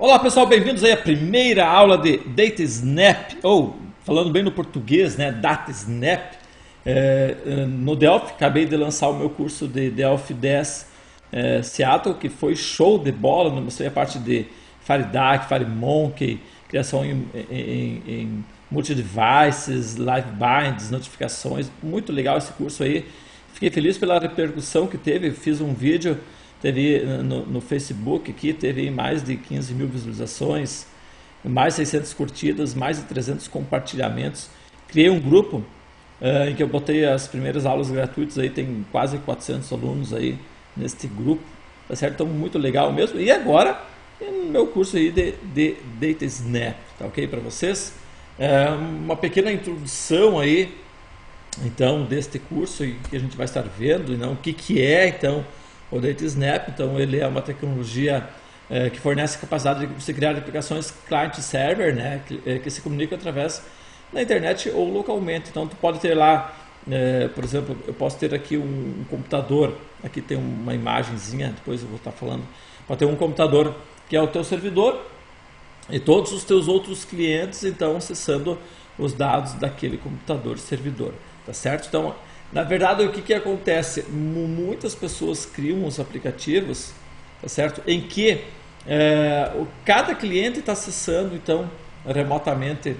Olá pessoal, bem-vindos aí à primeira aula de DataSnap, ou falando bem no português, né, DataSnap, no Delphi. Acabei de lançar o meu curso de Delphi 10 Seattle, que foi show de bola. Eu mostrei a parte de FireDAC, FireMonkey, criação em multi-devices, live binds, notificações. Muito legal esse curso aí. Fiquei feliz pela repercussão que teve. Fiz um vídeo, teve no Facebook aqui, teve mais de 15 mil visualizações, mais 600 curtidas, mais de 300 compartilhamentos. Criei um grupo em que eu botei as primeiras aulas gratuitas, aí tem quase 400 alunos aí neste grupo, tá certo? Então muito legal mesmo. E agora, no meu curso aí de DataSnap, tá ok para vocês? Uma pequena introdução aí, então, deste curso que a gente vai estar vendo, não, o que é, então, o DataSnap. Então, ele é uma tecnologia que fornece a capacidade de você criar aplicações client-server, né, que se comunicam através da internet ou localmente. Então, tu pode ter lá, por exemplo, eu posso ter aqui um computador, aqui tem uma imagenzinha, depois eu vou estar falando, pode ter um computador que é o teu servidor e todos os teus outros clientes, então, acessando os dados daquele computador servidor, tá certo? Então, na verdade, o que acontece? Muitas pessoas criam os aplicativos, tá certo? Em que cada cliente está acessando, então, remotamente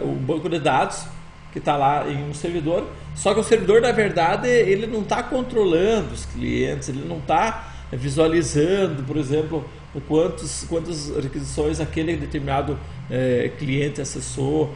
o banco de dados que está lá em um servidor. Só que o servidor, na verdade, ele não está controlando os clientes, ele não está visualizando, por exemplo, quantas requisições aquele determinado cliente acessou.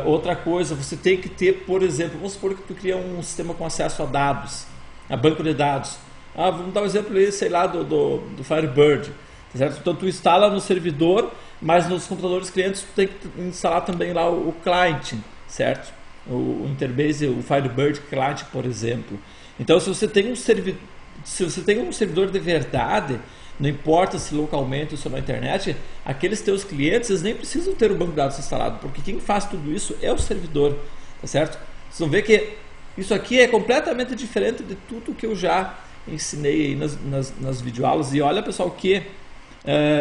Outra coisa, você tem que ter, por exemplo, vamos supor que tu cria um sistema com acesso a dados, a banco de dados. Vamos dar um exemplo aí, sei lá, do Firebird, tá certo? Então tu instala no servidor, mas nos computadores clientes tu tem que instalar também lá o client, certo? O Interbase, o Firebird Client, por exemplo. Então, se você tem um servidor de verdade, não importa se localmente ou se na internet, aqueles teus clientes, eles nem precisam ter o banco de dados instalado, porque quem faz tudo isso é o servidor, tá certo? Vocês vão ver que isso aqui é completamente diferente de tudo que eu já ensinei aí nas videoaulas. E olha, pessoal, que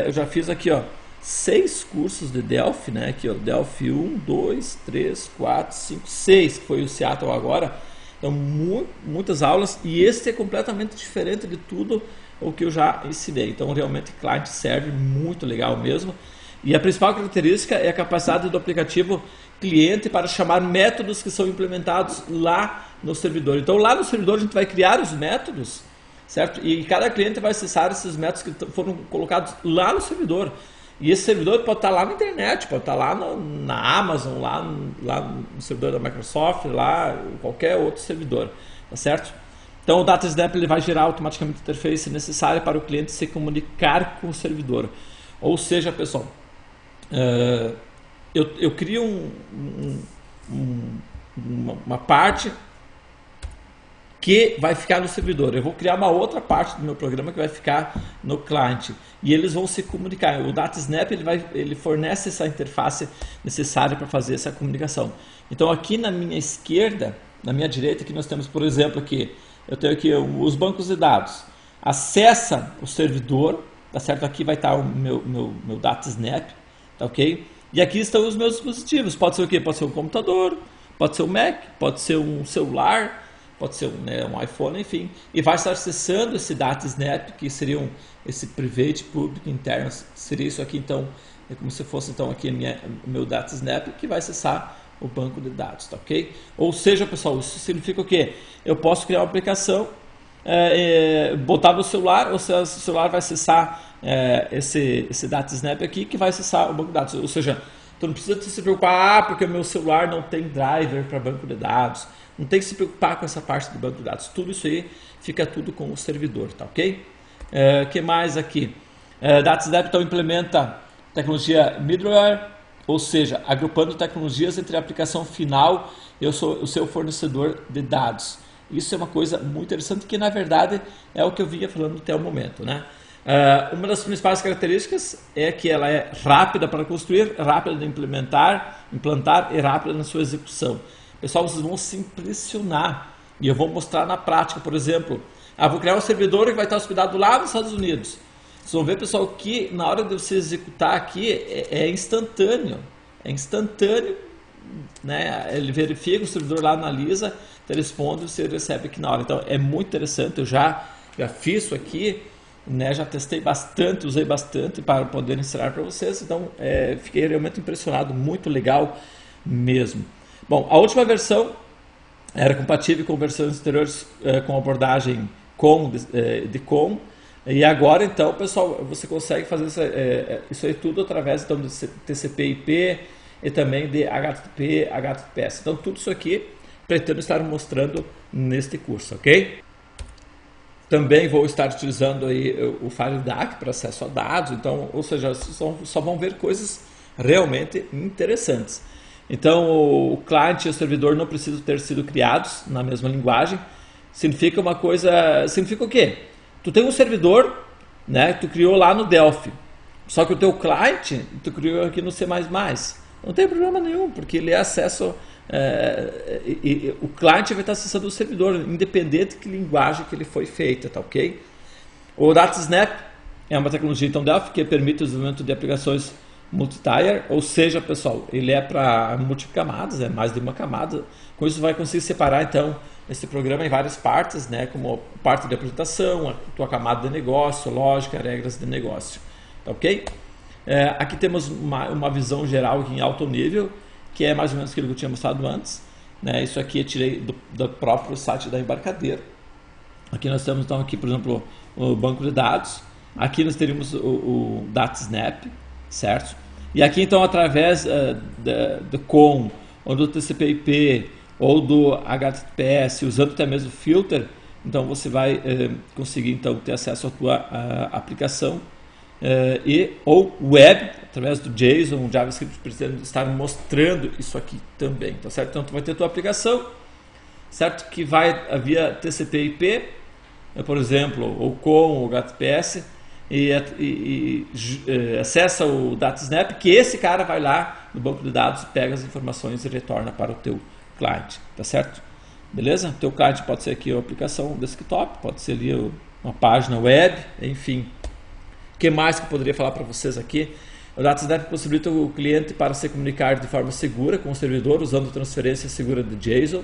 eu já fiz aqui, ó, 6 cursos de Delphi, né? Aqui, ó, Delphi 1, 2, 3, 4, 5, 6, que foi o Seattle agora. Então, muitas aulas, e este é completamente diferente de tudo o que eu já ensinei. Então, realmente, client server, muito legal mesmo. E a principal característica é a capacidade do aplicativo cliente para chamar métodos que são implementados lá no servidor. Então, lá no servidor, a gente vai criar os métodos, certo? E cada cliente vai acessar esses métodos que foram colocados lá no servidor. E esse servidor pode estar lá na internet, pode estar lá na Amazon, lá no servidor da Microsoft, lá qualquer outro servidor, tá certo? Então o DataSnap ele vai gerar automaticamente a interface necessária para o cliente se comunicar com o servidor. Ou seja, pessoal, eu crio uma parte que vai ficar no servidor. Eu vou criar uma outra parte do meu programa que vai ficar no cliente. E eles vão se comunicar. O DataSnap ele fornece essa interface necessária para fazer essa comunicação. Então aqui na minha esquerda, na minha direita, aqui nós temos, por exemplo, aqui, eu tenho aqui os bancos de dados. Acessa o servidor, tá certo? Aqui vai estar o meu DataSnap, tá ok? E aqui estão os meus dispositivos. Pode ser o quê? Pode ser um computador, pode ser um Mac, pode ser um celular, pode ser um iPhone, enfim, e vai estar acessando esse DataSnap, que seria esse private, public, interno, seria isso aqui, então, é como se fosse, então, aqui o meu DataSnap, que vai acessar o banco de dados, tá ok? Ou seja, pessoal, isso significa o quê? Eu posso criar uma aplicação, botar no celular, ou seja, o celular vai acessar esse DataSnap aqui, que vai acessar o banco de dados, ou seja, tu não precisa se preocupar, porque o meu celular não tem driver para banco de dados. Não tem que se preocupar com essa parte do banco de dados. Tudo isso aí fica tudo com o servidor, tá ok? Que mais aqui? DataSnap então implementa tecnologia middleware, ou seja, agrupando tecnologias entre a aplicação final e o seu fornecedor de dados. Isso é uma coisa muito interessante que na verdade é o que eu vinha falando até o momento, né? Uma das principais características é que ela é rápida para construir, rápida de implantar e rápida na sua execução. Pessoal, vocês vão se impressionar e eu vou mostrar na prática. Por exemplo, vou criar um servidor que vai estar hospedado lá nos Estados Unidos. Vocês vão ver, pessoal, que na hora de você executar aqui é instantâneo. É instantâneo, né? Ele verifica, o servidor lá analisa, ele responde e você recebe aqui na hora. Então é muito interessante, eu já fiz isso aqui, né? Já testei bastante, usei bastante para poder ensinar para vocês. Então fiquei realmente impressionado, muito legal mesmo. Bom, a última versão era compatível com versões anteriores com abordagem de COM. E agora, então, pessoal, você consegue fazer isso aí tudo através então, de TCP/IP e também de HTTP, HTTPS. Então, tudo isso aqui pretendo estar mostrando neste curso, ok? Também vou estar utilizando aí o FileDAC para acesso a dados. Então, ou seja, só vão ver coisas realmente interessantes. Então, o cliente e o servidor não precisam ter sido criados na mesma linguagem. Significa uma coisa... Significa o quê? Tu tem um servidor, né, que tu criou lá no Delphi, só que o teu cliente tu criou aqui no C++. Não tem problema nenhum, porque ele é acesso... o cliente vai estar acessando o servidor, independente de que linguagem que ele foi feita, tá ok? O DataSnap é uma tecnologia então Delphi que permite o desenvolvimento de aplicações multi-tier, ou seja, pessoal, ele é para múltiplas camadas, mais de uma camada. Com isso vai conseguir separar então esse programa em várias partes, né, como parte de apresentação, a tua camada de negócio, lógica, regras de negócio, tá ok? Aqui temos uma visão geral aqui em alto nível, que é mais ou menos aquilo que eu tinha mostrado antes, né? Isso aqui eu tirei do próprio site da Embarcadero. Aqui nós temos então aqui, por exemplo, o banco de dados. Aqui nós teríamos o DataSnap, certo? E aqui então através do COM ou do TCP/IP ou do HTTPS, usando até mesmo filter, então você vai conseguir então ter acesso à tua aplicação ou web, através do JSON, JavaScript, precisando estar mostrando isso aqui também, tá certo? Então tu vai ter a tua aplicação, certo? Que vai via TCP/IP, por exemplo, ou COM ou HTTPS, e acessa o DataSnap, que esse cara vai lá no banco de dados, pega as informações e retorna para o teu cliente, tá certo? Beleza? O teu cliente pode ser aqui a aplicação desktop, pode ser ali uma página web, enfim. O que mais que eu poderia falar para vocês aqui? O DataSnap possibilita o cliente para se comunicar de forma segura com o servidor, usando transferência segura de JSON,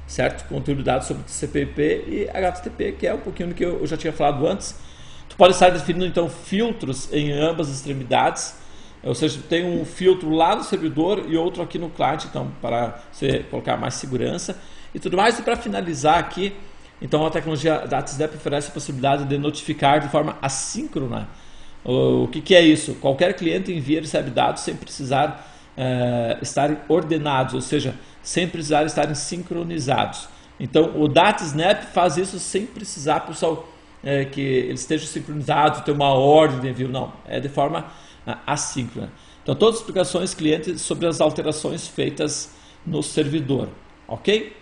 certo? Conteúdo de dados sobre TCP/IP e HTTP, que é um pouquinho do que eu já tinha falado antes. Tu pode estar definindo então filtros em ambas as extremidades, ou seja, tem um filtro lá no servidor e outro aqui no cliente, então para você colocar mais segurança e tudo mais. E para finalizar aqui, então a tecnologia DataSnap oferece a possibilidade de notificar de forma assíncrona. O que é isso? Qualquer cliente envia e recebe dados sem precisar estar ordenados, ou seja, sem precisar estar sincronizados. Então o DataSnap faz isso sem precisar, pessoal, que eles estejam sincronizados, ter uma ordem de envio, não, é de forma assíncrona. Então todas as explicações clientes sobre as alterações feitas no servidor, ok?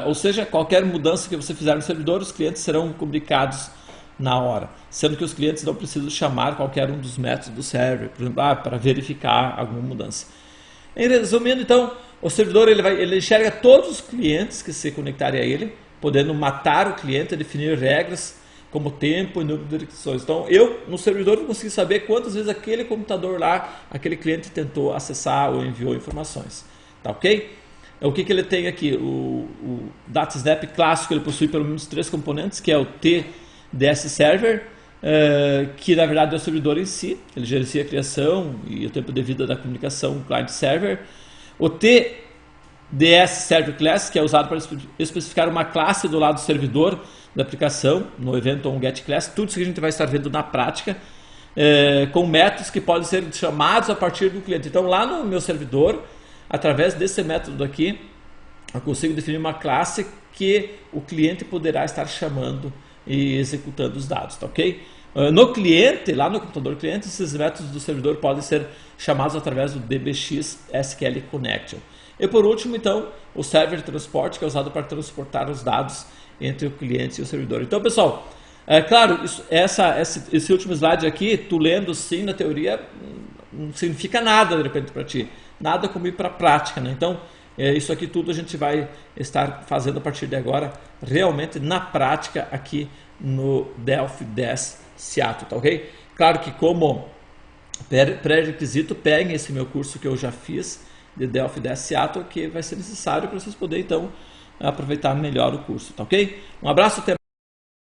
Ou seja, qualquer mudança que você fizer no servidor, os clientes serão comunicados na hora, sendo que os clientes não precisam chamar qualquer um dos métodos do server, por exemplo, para verificar alguma mudança. Resumindo, então, o servidor ele enxerga todos os clientes que se conectarem a ele, podendo matar o cliente, definir regras como tempo e número de requisições. Então, eu no servidor não consigo saber quantas vezes aquele computador lá, aquele cliente tentou acessar ou enviou informações, tá ok? O que ele tem aqui? O DataSnap clássico, ele possui pelo menos 3 componentes, que é o TDS Server, que na verdade é o servidor em si, ele gerencia a criação e o tempo de vida da comunicação client-server. O TDS Server Class, que é usado para especificar uma classe do lado do servidor da aplicação, no evento onGetClass. Tudo isso que a gente vai estar vendo na prática, com métodos que podem ser chamados a partir do cliente. Então lá no meu servidor, através desse método aqui, eu consigo definir uma classe que o cliente poderá estar chamando e executando os dados, tá ok? No cliente, lá no computador cliente, esses métodos do servidor podem ser chamados através do DBX SQL Connection. E por último, então, o Server Transport, que é usado para transportar os dados entre o cliente e o servidor. Então, pessoal, claro, esse último slide aqui, tu lendo sim na teoria, não significa nada de repente para ti. Nada como ir para a prática, né? Então, isso aqui tudo a gente vai estar fazendo a partir de agora, realmente na prática aqui no Delphi 10 Seattle, tá ok? Claro que como pré-requisito, peguem esse meu curso que eu já fiz de Delphi 10 Seattle, que vai ser necessário para vocês poderem então aproveitar melhor o curso, tá ok? Um abraço, até